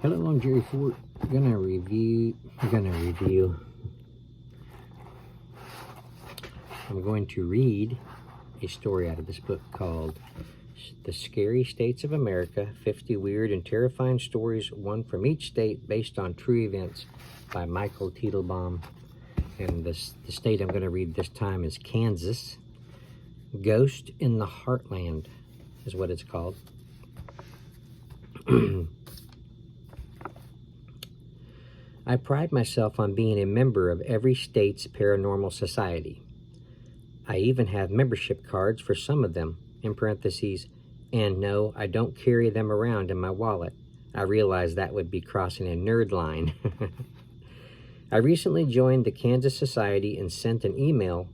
Hello, I'm Jerry Fort. I'm gonna review. I'm going to read a story out of this book called "The Scary States of America: 50 Weird and Terrifying Stories, one from each state, based on true events," by Michael Teitelbaum. And the state I'm going to read this time is Kansas. Ghost in the Heartland is what it's called. I pride myself on being a member of every state's paranormal society. I even have membership cards for some of them, in parentheses, and no, I don't carry them around in my wallet. I realize that would be crossing a nerd line. I recently joined the Kansas Society and sent an email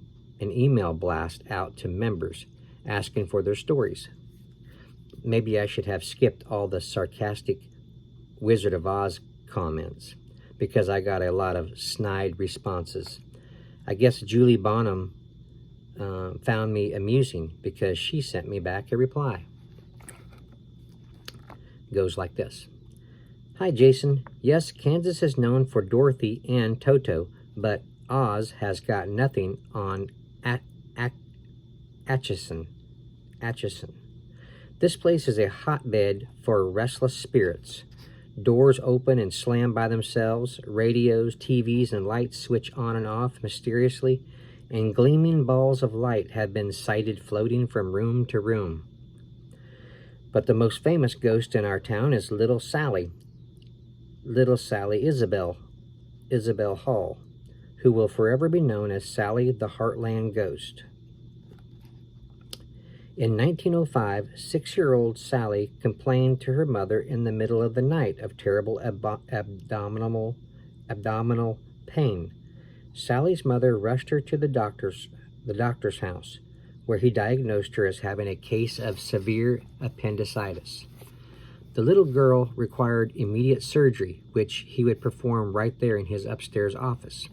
blast out to members asking for their stories. Maybe I should have skipped all the sarcastic Wizard of Oz comments, because I got a lot of snide responses. I guess Julie Bonham found me amusing because she sent me back a reply. Goes like this. Hi, Jason. Yes, Kansas is known for Dorothy and Toto, but Oz has got nothing on Atchison. This place is a hotbed for restless spirits. Doors open and slam by themselves, radios, TVs, and lights switch on and off mysteriously, and gleaming balls of light have been sighted floating from room to room. But the most famous ghost in our town is Little Sally Isabel Hall, who will forever be known as Sally the Heartland Ghost. In 1905, 6-year-old Sally complained to her mother in the middle of the night of terrible abdominal pain. Sally's mother rushed her to the doctor's house, where he diagnosed her as having a case of severe appendicitis. The little girl required immediate surgery, which he would perform right there in his upstairs office.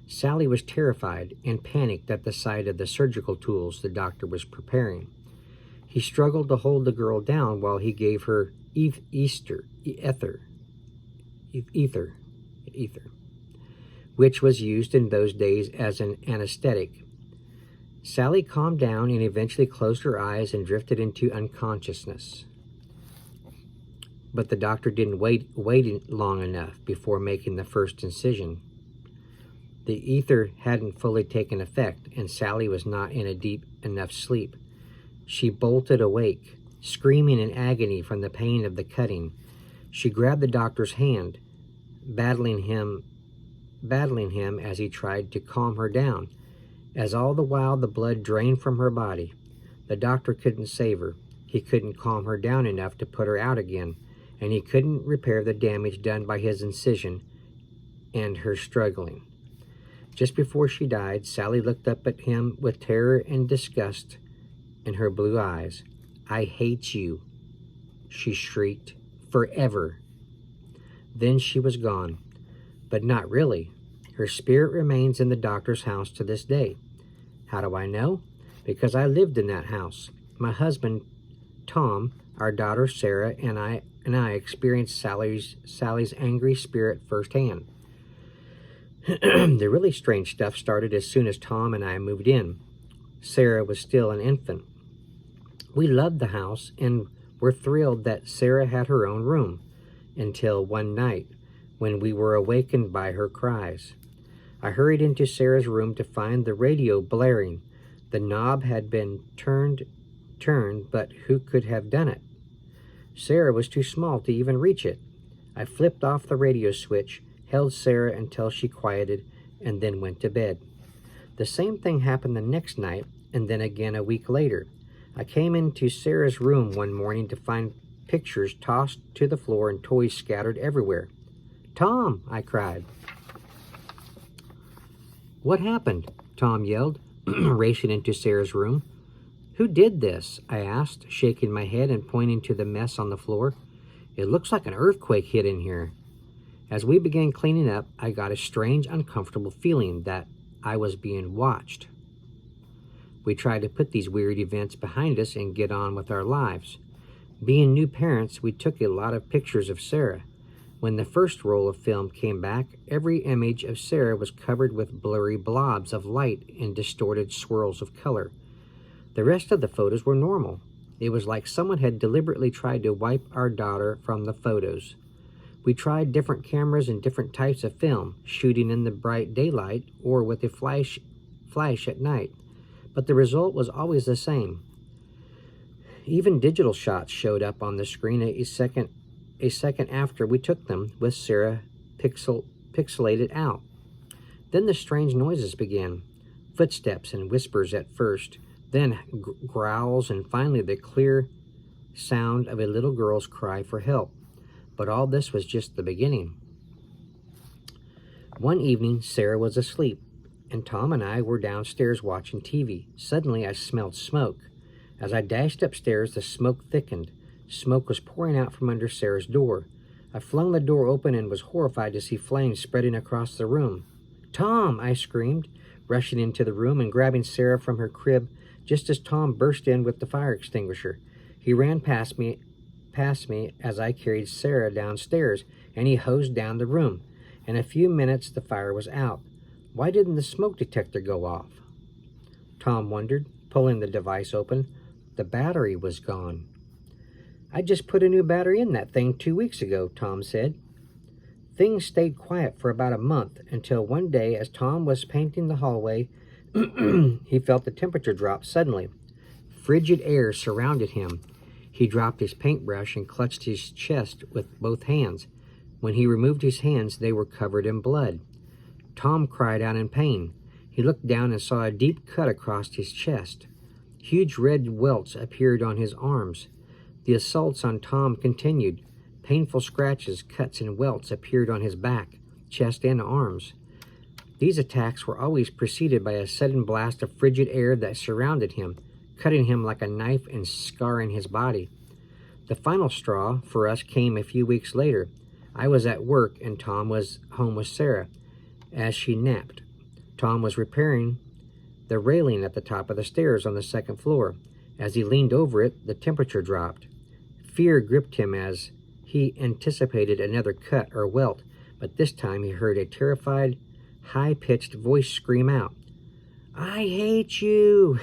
Sally was terrified and panicked at the sight of the surgical tools the doctor was preparing. He struggled to hold the girl down while he gave her ether, which was used in those days as an anesthetic. Sally calmed down and eventually closed her eyes and drifted into unconsciousness. But the doctor didn't wait long enough before making the first incision. The ether hadn't fully taken effect, and Sally was not in a deep enough sleep. She bolted awake, screaming in agony from the pain of the cutting. She grabbed the doctor's hand, battling him as he tried to calm her down, as all the while the blood drained from her body. The doctor couldn't save her. He couldn't calm her down enough to put her out again, and he couldn't repair the damage done by his incision and her struggling. Just before she died, Sally looked up at him with terror and disgust in her blue eyes. "I hate you," she shrieked, "forever." Then she was gone. But not really. Her spirit remains in the doctor's house to this day. How do I know? Because I lived in that house. My husband, Tom, our daughter, Sarah, and I experienced Sally's angry spirit firsthand. The really strange stuff started as soon as Tom and I moved in. Sarah was still an infant. We loved the house and were thrilled that Sarah had her own room, until one night when we were awakened by her cries. I hurried into Sarah's room to find the radio blaring. The knob had been turned, but who could have done it? Sarah was too small to even reach it. I flipped off the radio switch, held Sarah until she quieted, and then went to bed. The same thing happened the next night, and then again a week later. I came into Sarah's room one morning to find pictures tossed to the floor and toys scattered everywhere. "Tom!" I cried. "What happened?" Tom yelled, racing into Sarah's room. "Who did this?" I asked, shaking my head and pointing to the mess on the floor. "It looks like an earthquake hit in here." As we began cleaning up, I got a strange, uncomfortable feeling that I was being watched. We tried to put these weird events behind us and get on with our lives. Being new parents, we took a lot of pictures of Sarah. When the first roll of film came back, every image of Sarah was covered with blurry blobs of light and distorted swirls of color. The rest of the photos were normal. It was like someone had deliberately tried to wipe our daughter from the photos. We tried different cameras and different types of film, shooting in the bright daylight or with a flash at night, but the result was always the same. Even digital shots showed up on the screen a second after we took them, with Sarah pixelated out. Then the strange noises began. Footsteps and whispers at first, then growls, and finally the clear sound of a little girl's cry for help. But all this was just the beginning. One evening, Sarah was asleep, and Tom and I were downstairs watching TV. Suddenly, I smelled smoke. As I dashed upstairs, the smoke thickened. Smoke was pouring out from under Sarah's door. I flung the door open and was horrified to see flames spreading across the room. "Tom!" I screamed, rushing into the room and grabbing Sarah from her crib just as Tom burst in with the fire extinguisher. He ran past me as I carried Sarah downstairs, and he hosed down the room. In a few minutes, the fire was out. Why didn't the smoke detector go off? Tom wondered, pulling the device open. The battery was gone. "I just put a new battery in that thing 2 weeks ago," Tom said. Things stayed quiet for about a month, until one day, as Tom was painting the hallway, he felt the temperature drop suddenly. Frigid air surrounded him. He dropped his paintbrush and clutched his chest with both hands. When he removed his hands, they were covered in blood. Tom cried out in pain. He looked down and saw a deep cut across his chest. Huge red welts appeared on his arms. The assaults on Tom continued. Painful scratches, cuts, and welts appeared on his back, chest, and arms. These attacks were always preceded by a sudden blast of frigid air that surrounded him, cutting him like a knife and scarring his body. The final straw for us came a few weeks later. I was at work and Tom was home with Sarah as she napped. Tom was repairing the railing at the top of the stairs on the second floor. As he leaned over it, the temperature dropped. Fear gripped him as he anticipated another cut or welt, but this time he heard a terrified, high-pitched voice scream out. "I hate you!"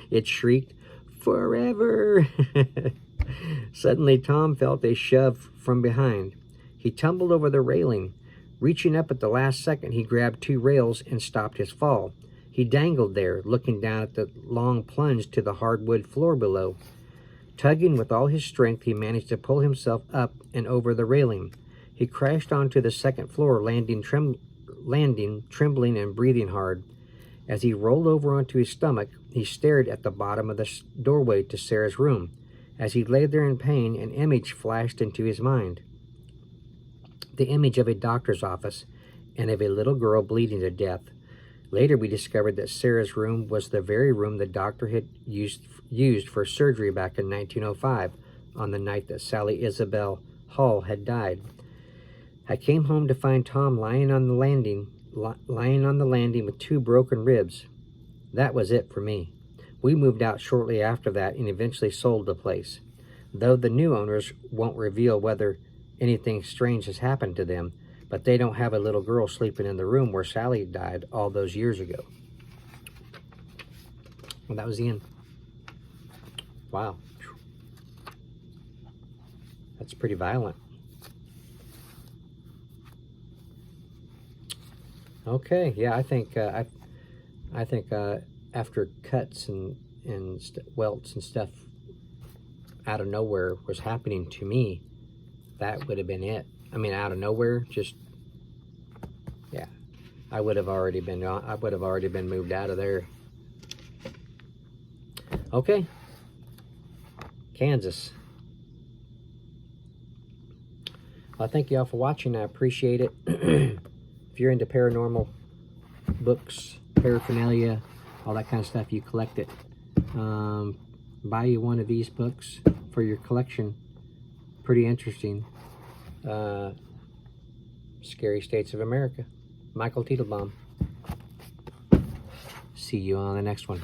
It shrieked, "Forever!" Suddenly, Tom felt a shove from behind. He tumbled over the railing. Reaching up at the last second, he grabbed 2 rails and stopped his fall. He dangled there, looking down at the long plunge to the hardwood floor below. Tugging with all his strength, he managed to pull himself up and over the railing. He crashed onto the second floor, landing, trembling and breathing hard. As he rolled over onto his stomach, he stared at the bottom of the doorway to Sarah's room. As he lay there in pain, an image flashed into his mind. The image of a doctor's office and of a little girl bleeding to death. Later, we discovered that Sarah's room was the very room the doctor had used for surgery back in 1905, on the night that Sally Isabel Hall had died. I came home to find Tom lying on the landing with 2 broken ribs. That was it for me. We moved out shortly after that and eventually sold the place. Though the new owners won't reveal whether anything strange has happened to them, but they don't have a little girl sleeping in the room where Sally died all those years ago. Well, that was the end. Wow. That's pretty violent. Okay, yeah, I think after cuts and welts and stuff out of nowhere was happening to me, that would have been it. I mean, out of nowhere, just, yeah, I would have already been moved out of there. Okay, Kansas. Well, thank you all for watching. I appreciate it. If you're into paranormal books, paraphernalia, all that kind of stuff, you collect it. Buy you one of these books for your collection. Pretty interesting. Scary States of America. Michael Teitelbaum. See you on the next one.